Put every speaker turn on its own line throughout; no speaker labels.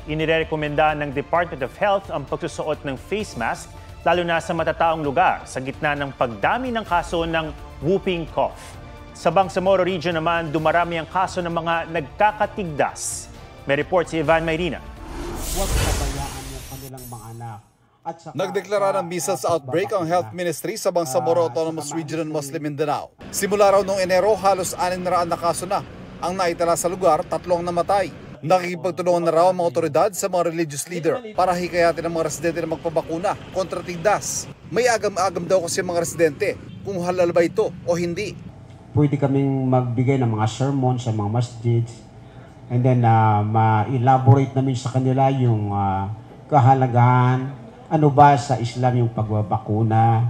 Inirekomenda ng Department of Health ang pagsusuot ng face mask lalo na sa matataong lugar sa gitna ng pagdami ng kaso ng whooping cough. Sa Bangsamoro Region naman, dumarami ang kaso ng mga nagkakatigdas. May report si Ivan Mayrina.
Huwag pabayaan yung kanilang mga anak.
Nagdeklara ng measles outbreak ang Health Ministry sa Bangsamoro Autonomous Region ng Muslim Mindanao. Simula raw noong Enero, halos 600 na kaso na ang naitala sa lugar, 3 ang namatay. Nakikipagtulungan na raw ang mga otoridad sa mga religious leader para hikayatin ang mga residente na magpabakuna kontra tigdas. May agam-agam daw kasi mga residente kung halal ba ito o hindi.
Pwede kaming magbigay ng mga sermon sa mga masjids and then ma-elaborate namin sa kanila yung kahalagahan, ano ba sa Islam yung pagbabakuna.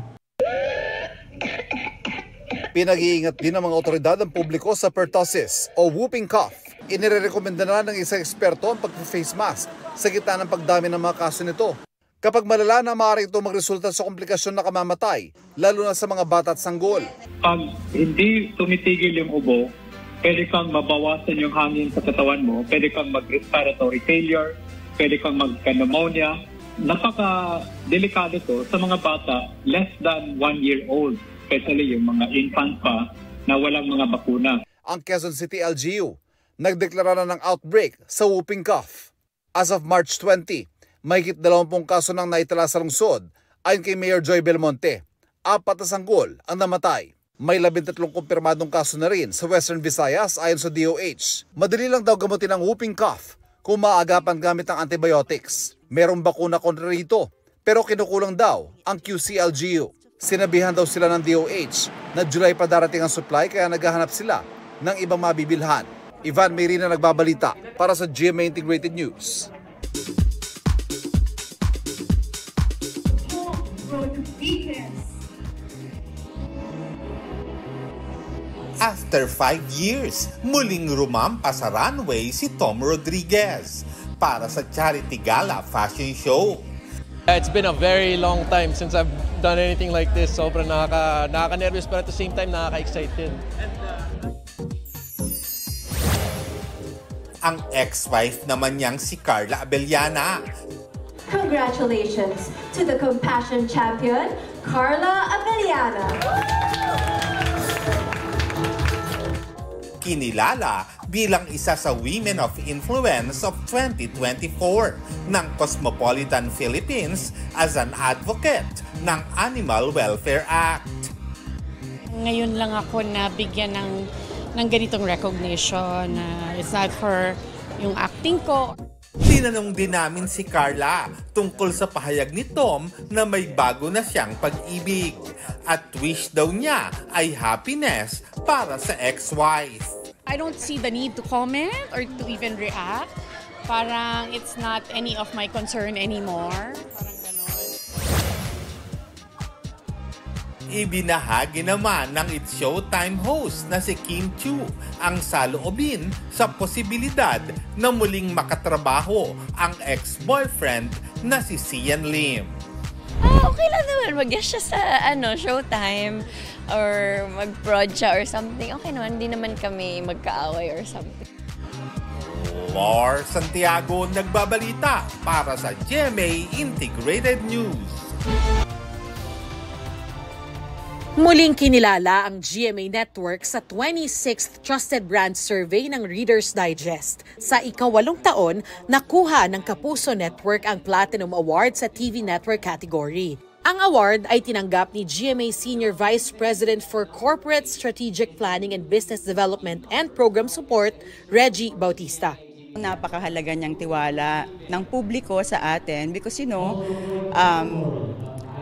Pinag-iingat din ng mga otoridad ang publiko sa pertussis o whooping cough. Inirekomenda na ng isang eksperto ang pag-face mask sa gitna ng pagdami ng mga kaso nito. Kapag malala na, maaari ito magresulta sa komplikasyon na kamamatay, lalo na sa mga bata at sanggol.
Pag hindi tumitigil yung ubo, pwede kang mabawasan yung hangin sa katawan mo, pwede kang mag-respiratory failure, pwede kang mag-pneumonia. Napaka-delikado to sa mga bata less than 1 year old, especially yung mga infant pa na walang mga bakuna.
Ang Quezon City LGU nagdeklara na ng outbreak sa whooping cough. As of March 20, mahigit 20 kaso nang naitala sa lungsod. Ayon kay Mayor Joy Belmonte, 4 na sanggol ang namatay. May 13 kumpirmadong kaso na rin sa Western Visayas ayon sa DOH. Madali lang daw gamutin ang whooping cough kung maagapan gamit ang antibiotics. Merong bakuna kontra rito, pero kinukulang daw ang QCLGU. Sinabihan daw sila ng DOH na July pa darating ang supply kaya naghahanap sila ng ibang mabibilhan. Ivan Mayrina nagbabalita para sa GMA Integrated News.
After 5 years, muling rumampa sa runway si Tom Rodriguez para sa Charity Gala Fashion Show.
It's been a very long time since I've done anything like this. Sobrang nakaka-nervous pero at the same time nakaka-excited.
Ang ex-wife naman niyang si Carla Abellana.
Congratulations to the Compassion Champion, Carla Abellana.
Kinilala bilang isa sa Women of Influence of 2024 ng Cosmopolitan Philippines as an advocate ng Animal Welfare Act.
Ngayon lang ako nabigyan ng ganitong recognition. It's not for yung acting ko.
Tinanong din namin si Carla tungkol sa pahayag ni Tom na may bago na siyang pag-ibig at wish daw niya ay happiness para sa ex-wife.
I don't see the need to comment or to even react. Parang it's not any of my concern anymore. Parang ganon.
Ibinahagi naman ng It's Showtime host na si Kim Chu ang saloobin sa posibilidad na muling makatrabaho ang ex-boyfriend na si Sian Lim.
Okay lang naman mag-guest siya sa Showtime or mag-prod siya or something. Okay naman, hindi naman kami magkaaway or something.
Mar Santiago nagbabalita para sa GMA Integrated News.
Muling kinilala ang GMA Network sa 26th Trusted Brand Survey ng Reader's Digest. Sa ika-8 taon, nakuha ng Kapuso Network ang Platinum Award sa TV Network category. Ang award ay tinanggap ni GMA Senior Vice President for Corporate Strategic Planning and Business Development and Program Support, Reggie Bautista.
Napakahalaga niyang tiwala ng publiko sa atin because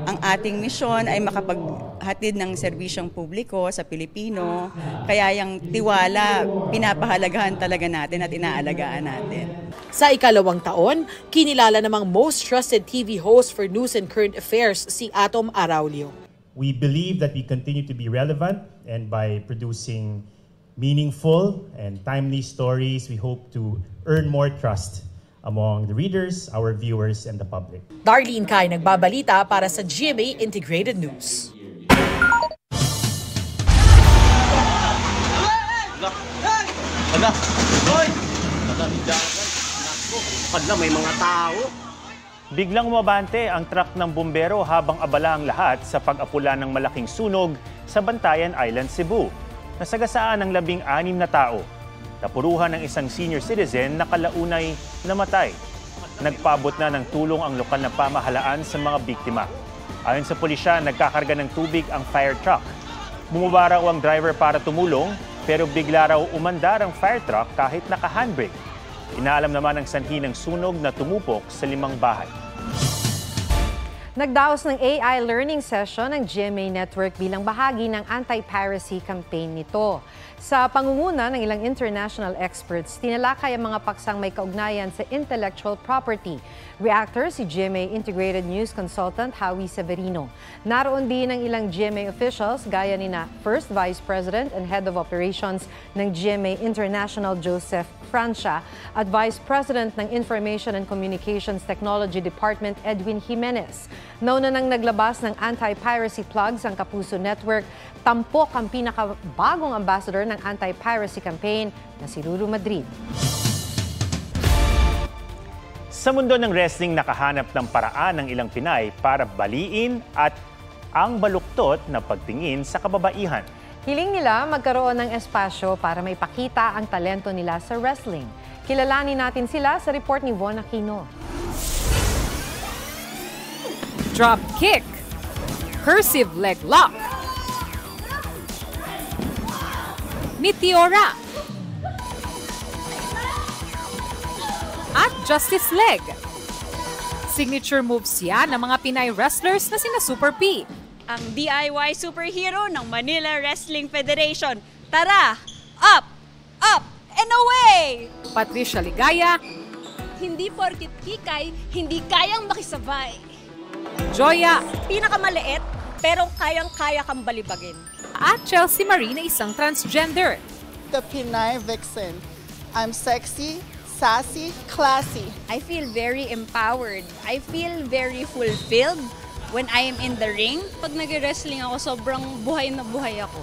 ang ating misyon ay makapaghatid ng serbisyong publiko sa Pilipino. Kaya yung tiwala, pinapahalagahan talaga natin at inaalagaan natin.
Sa ika-2 taon, kinilala namang most trusted TV host for news and current affairs si Atom Araulio.
We believe that we continue to be relevant, and by producing meaningful and timely stories, we hope to earn more trust among the readers, our viewers, and the public.
Darlene Kai nagbabalita para sa GMA Integrated News.
Anak! Hoy! Hala, may mga tao.
Biglang umabante ang truck ng bumbero habang abala ang lahat sa pag-apula ng malaking sunog sa Bantayan Island, Cebu. Nasagasaan ang 16 na tao. Napuruhan ng isang senior citizen na kalaunay namatay. Nagpaabot na ng tulong ang lokal na pamahalaan sa mga biktima. Ayon sa pulisya, nagkakarga ng tubig ang fire truck. Bumaba raw ang driver para tumulong, pero bigla raw umandar ang fire truck kahit naka-handbrake. Inaalam naman ang sanhi ng sunog na tumupok sa 5 bahay.
Nagdaos ng AI learning session ng GMA Network bilang bahagi ng anti-piracy campaign nito. Sa pangunguna ng ilang international experts, tinalakay ang mga paksang may kaugnayan sa intellectual property. Reactor si GMA Integrated News Consultant Howie Severino. Naroon din ang ilang GMA officials gaya ni na First Vice President and Head of Operations ng GMA International Joseph Francia at Vice President ng Information and Communications Technology Department Edwin Jimenez. Nauna nang naglabas ng anti-piracy plugs ang Kapuso Network, tampok ang pinakabagong ambassador ng anti-piracy campaign na si Ruru Madrid.
Sa mundo ng wrestling, nakahanap ng paraan ng ilang Pinay para baliin at ang baluktot na pagtingin sa kababaihan.
Hiling nila magkaroon ng espasyo para may pakita ang talento nila sa wrestling. Kilalanin natin sila sa report ni Von Aquino.
Drop kick, cursive leg lock, meteora, at justice leg. Signature moves yan ng mga Pinay wrestlers na sina Super P.
Ang DIY superhero ng Manila Wrestling Federation. Tara! Up! Up! And away!
Patricia Ligaya.
Hindi porkit hikay, hindi kayang makisabay.
Joya.
Pinakamaliit, pero kayang-kaya kang balibagin.
At Chelsea Marie na isang transgender.
The Pinay Vixen. I'm sexy, sassy, classy.
I feel very empowered. I feel very fulfilled when I am in the ring. Pag nag-wrestling ako, sobrang buhay na buhay ako.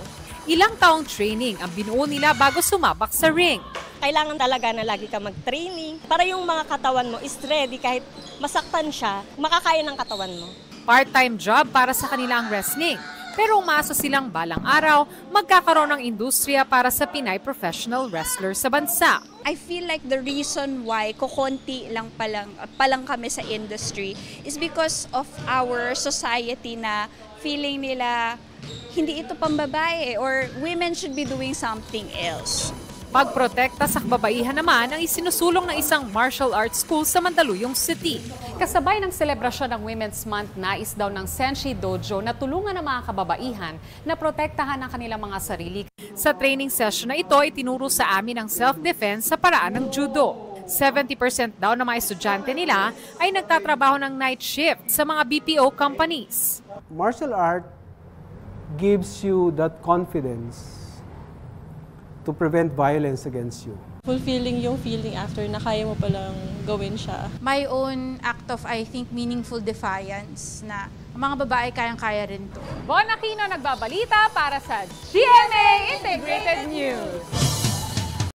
Ilang taong training ang binuo nila bago sumabak sa ring.
Kailangan talaga na lagi ka mag-training para yung mga katawan mo is ready kahit masaktan siya, makakaya ng katawan mo.
Part-time job para sa kanila ang wrestling. Pero umasa silang balang araw, magkakaroon ng industriya para sa Pinay professional wrestler sa bansa.
I feel like the reason why kukonti lang palang kami sa industry is because of our society na feeling nila hindi ito pambabae or women should be doing something else.
Pagprotekta sa kababaihan naman ang isinusulong ng isang martial arts school sa Mandaluyong City.
Kasabay ng selebrasyon ng Women's Month, nais daw ng Senshi Dojo na tulungan ng mga kababaihan na protektahan ang kanilang mga sarili.
Sa training session na ito, itinuro sa amin ang self-defense sa paraan ng judo. 70% daw ng mga estudyante nila ay nagtatrabaho ng night shift sa mga BPO companies.
Martial art gives you that confidence to prevent violence against you.
Fulfilling yung feeling after na kaya mo palang gawin siya.
My own act of, I think, meaningful defiance na mga babae kayang-kaya rin to.
Von Aquino nagbabalita para sa GMA Integrated News.